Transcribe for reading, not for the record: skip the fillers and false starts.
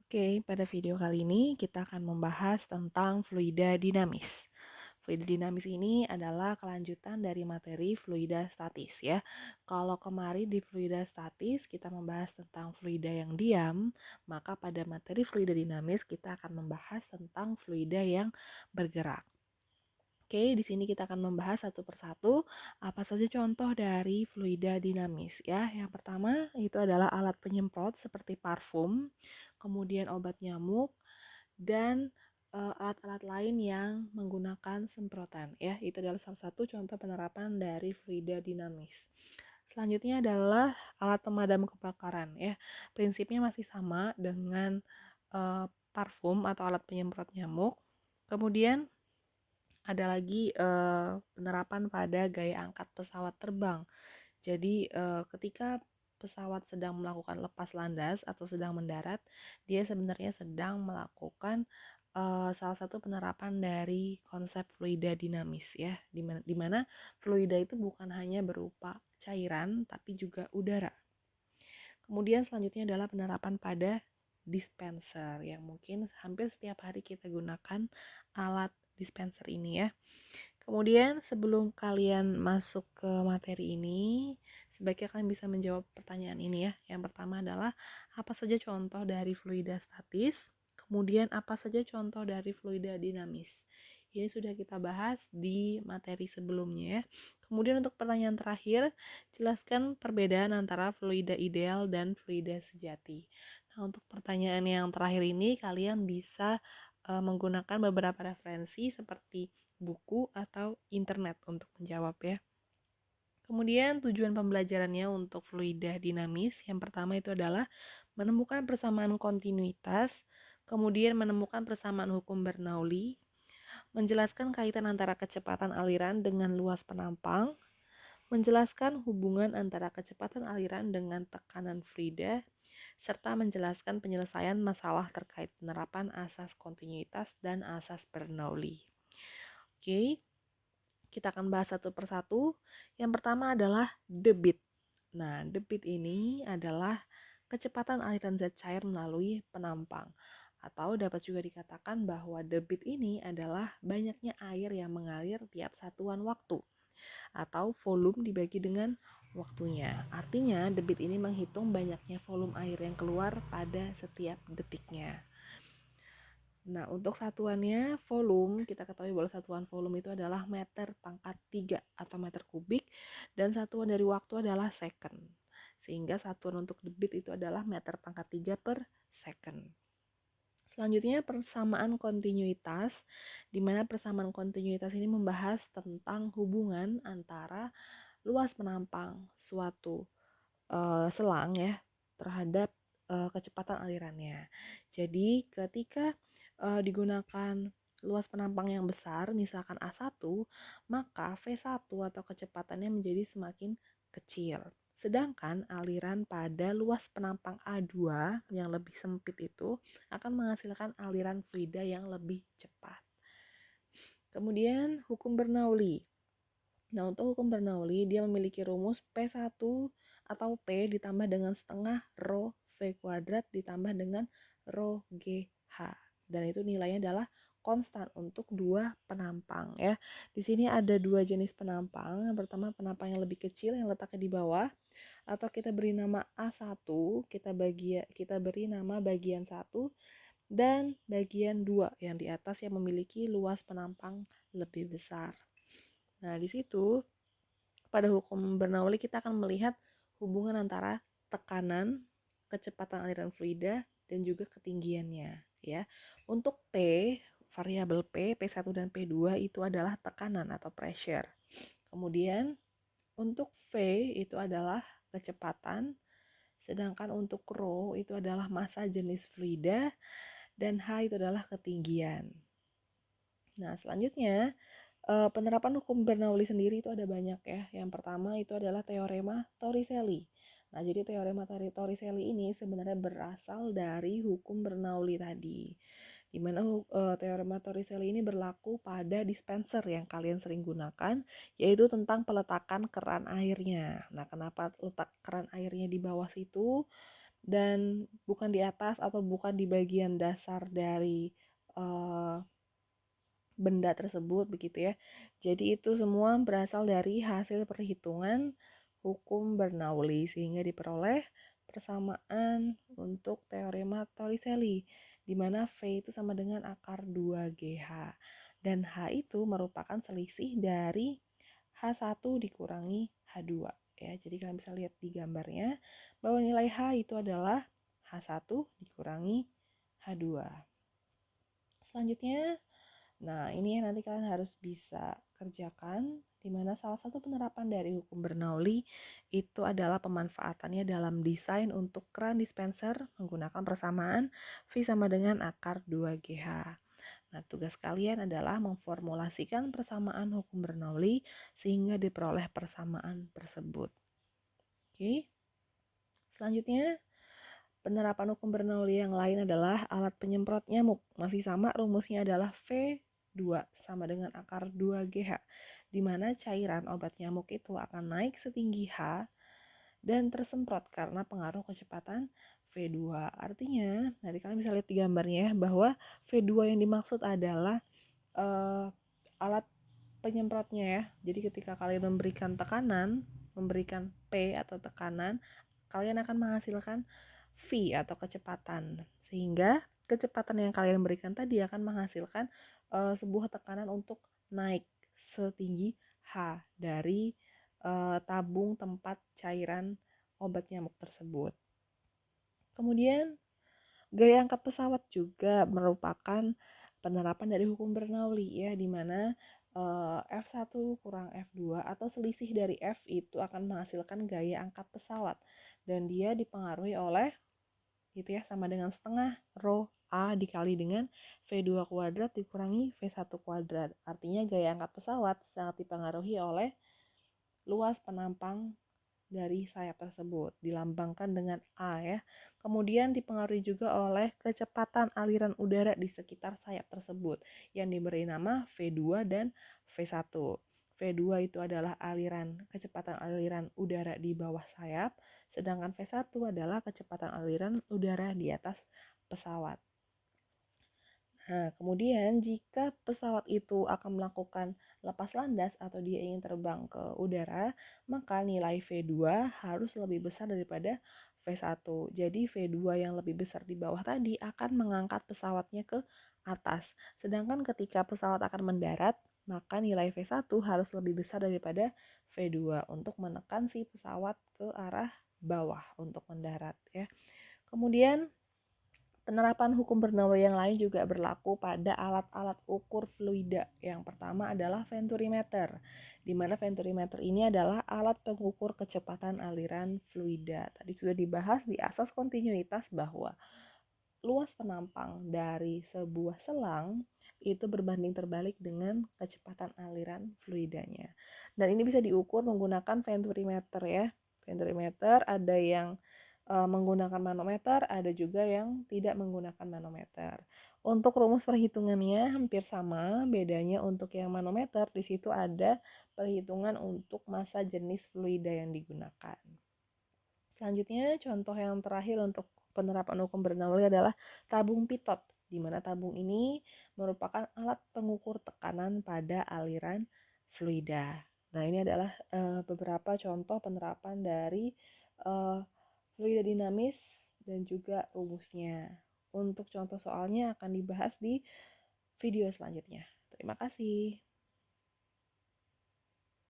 Oke, pada video kali ini kita akan membahas tentang fluida dinamis. Fluida dinamis ini adalah kelanjutan dari materi fluida statis ya. Kalau kemarin di fluida statis kita membahas tentang fluida yang diam, maka pada materi fluida dinamis kita akan membahas tentang fluida yang bergerak. Oke, di sini kita akan membahas satu persatu apa saja contoh dari fluida dinamis ya. Yang pertama itu adalah alat penyemprot seperti parfum, kemudian obat nyamuk dan alat-alat lain yang menggunakan semprotan ya. Itu adalah salah satu contoh penerapan dari fluida dinamis. Selanjutnya adalah alat pemadam kebakaran ya. Prinsipnya masih sama dengan parfum atau alat penyemprot nyamuk. Kemudian ada lagi penerapan pada gaya angkat pesawat terbang. Jadi ketika pesawat sedang melakukan lepas landas atau sedang mendarat, dia sebenarnya sedang melakukan salah satu penerapan dari konsep fluida dinamis ya, di mana fluida itu bukan hanya berupa cairan tapi juga udara. Kemudian selanjutnya adalah penerapan pada dispenser yang mungkin hampir setiap hari kita gunakan alat dispenser ini ya. Kemudian sebelum kalian masuk ke materi ini, sebaiknya kalian bisa menjawab pertanyaan ini ya. Yang pertama adalah apa saja contoh dari fluida statis, kemudian apa saja contoh dari fluida dinamis. Ini sudah kita bahas di materi sebelumnya ya. Kemudian untuk pertanyaan terakhir, jelaskan perbedaan antara fluida ideal dan fluida sejati. Nah, untuk pertanyaan yang terakhir ini kalian bisa menggunakan beberapa referensi seperti buku atau internet untuk menjawab ya. Kemudian tujuan pembelajarannya untuk fluida dinamis yang pertama itu adalah menemukan persamaan kontinuitas, kemudian menemukan persamaan hukum Bernoulli, menjelaskan kaitan antara kecepatan aliran dengan luas penampang, menjelaskan hubungan antara kecepatan aliran dengan tekanan fluida, serta menjelaskan penyelesaian masalah terkait penerapan asas kontinuitas dan asas Bernoulli. Oke, kita akan bahas satu persatu. Yang pertama adalah debit. Nah, debit ini adalah kecepatan aliran zat cair melalui penampang. Atau dapat juga dikatakan bahwa debit ini adalah banyaknya air yang mengalir tiap satuan waktu. Atau volume dibagi dengan waktunya. Artinya, debit ini menghitung banyaknya volume air yang keluar pada setiap detiknya. Nah, untuk satuannya volume, kita ketahui bahwa satuan volume itu adalah meter pangkat 3 atau meter kubik, dan satuan dari waktu adalah second. Sehingga satuan untuk debit itu adalah meter pangkat 3 per second. Selanjutnya persamaan kontinuitas, di mana persamaan kontinuitas ini membahas tentang hubungan antara luas penampang suatu selang ya terhadap kecepatan alirannya. Jadi ketika digunakan luas penampang yang besar, misalkan A1, maka V1 atau kecepatannya menjadi semakin kecil. Sedangkan aliran pada luas penampang A2 yang lebih sempit itu akan menghasilkan aliran fluida yang lebih cepat. Kemudian hukum Bernoulli. Nah, untuk hukum Bernoulli, dia memiliki rumus P1 atau P ditambah dengan setengah rho V kuadrat ditambah dengan rho GH. Dan itu nilainya adalah konstan untuk dua penampang ya. Di sini ada dua jenis penampang. Yang pertama penampang yang lebih kecil yang letaknya di bawah atau kita beri nama A1, kita beri nama bagian 1 dan bagian 2 yang di atas yang memiliki luas penampang lebih besar. Nah, di situ pada hukum Bernoulli kita akan melihat hubungan antara tekanan, kecepatan aliran fluida dan juga ketinggiannya ya. Untuk P, variabel P1 dan P2 itu adalah tekanan atau pressure. Kemudian untuk V itu adalah kecepatan, sedangkan untuk rho itu adalah massa jenis fluida dan H itu adalah ketinggian. Nah, selanjutnya penerapan hukum Bernoulli sendiri itu ada banyak ya. Yang pertama itu adalah teorema Torricelli. Nah, jadi teorema Torricelli ini sebenarnya berasal dari hukum Bernoulli tadi. Di mana teorema Torricelli ini berlaku pada dispenser yang kalian sering gunakan, yaitu tentang peletakan keran airnya. Nah, kenapa letak keran airnya di bawah situ? dan bukan di atas atau bukan di bagian dasar dari benda tersebut begitu ya. Jadi itu semua berasal dari hasil perhitungan hukum Bernoulli sehingga diperoleh persamaan untuk teorema Torricelli di mana V itu sama dengan akar 2GH dan H itu merupakan selisih dari H1 dikurangi H2 ya. Jadi kalian bisa lihat di gambarnya bahwa nilai H itu adalah H1 dikurangi H2. Selanjutnya, nah, ini yang nanti kalian harus bisa kerjakan, di mana salah satu penerapan dari hukum Bernoulli itu adalah pemanfaatannya dalam desain untuk keran dispenser menggunakan persamaan V sama dengan akar 2GH. Nah, tugas kalian adalah memformulasikan persamaan hukum Bernoulli sehingga diperoleh persamaan tersebut. Oke. Selanjutnya, penerapan hukum Bernoulli yang lain adalah alat penyemprot nyamuk. Masih sama, rumusnya adalah V2 sama dengan akar 2GH, di mana cairan obat nyamuk itu akan naik setinggi H dan tersemprot karena pengaruh kecepatan V2. Artinya, nanti kalian bisa lihat di gambarnya bahwa V2 yang dimaksud adalah alat penyemprotnya ya. Jadi ketika kalian memberikan tekanan, memberikan P atau tekanan, kalian akan menghasilkan V atau kecepatan. Sehingga kecepatan yang kalian berikan tadi akan menghasilkan sebuah tekanan untuk naik setinggi H dari tabung tempat cairan obat nyamuk tersebut. Kemudian gaya angkat pesawat juga merupakan penerapan dari hukum Bernoulli ya, di mana F1 kurang F2 atau selisih dari F itu akan menghasilkan gaya angkat pesawat dan dia dipengaruhi oleh gitu ya sama dengan setengah rho A dikali dengan V2 kuadrat dikurangi V1 kuadrat. Artinya gaya angkat pesawat sangat dipengaruhi oleh luas penampang dari sayap tersebut, dilambangkan dengan A ya. Kemudian dipengaruhi juga oleh kecepatan aliran udara di sekitar sayap tersebut yang diberi nama V2 dan V1. V2 itu adalah kecepatan aliran udara di bawah sayap, sedangkan V1 adalah kecepatan aliran udara di atas pesawat. Nah, kemudian jika pesawat itu akan melakukan lepas landas atau dia ingin terbang ke udara, maka nilai V2 harus lebih besar daripada V1. Jadi V2 yang lebih besar di bawah tadi akan mengangkat pesawatnya ke atas. Sedangkan ketika pesawat akan mendarat, maka nilai V1 harus lebih besar daripada V2 untuk menekan si pesawat ke arah bawah untuk mendarat ya. Kemudian penerapan hukum Bernoulli yang lain juga berlaku pada alat-alat ukur fluida. Yang pertama adalah venturimeter, di mana venturimeter ini adalah alat pengukur kecepatan aliran fluida. Tadi sudah dibahas di asas kontinuitas bahwa luas penampang dari sebuah selang itu berbanding terbalik dengan kecepatan aliran fluidanya. Dan ini bisa diukur menggunakan venturimeter ya. Venturimeter ada yang menggunakan manometer, ada juga yang tidak menggunakan manometer. Untuk rumus perhitungannya hampir sama, bedanya untuk yang manometer di situ ada perhitungan untuk massa jenis fluida yang digunakan. Selanjutnya, contoh yang terakhir untuk penerapan hukum Bernoulli adalah tabung pitot, di mana tabung ini merupakan alat pengukur tekanan pada aliran fluida. Nah, ini adalah beberapa contoh penerapan dari fluida dinamis dan juga rumusnya. Untuk contoh soalnya akan dibahas di video selanjutnya. Terima kasih.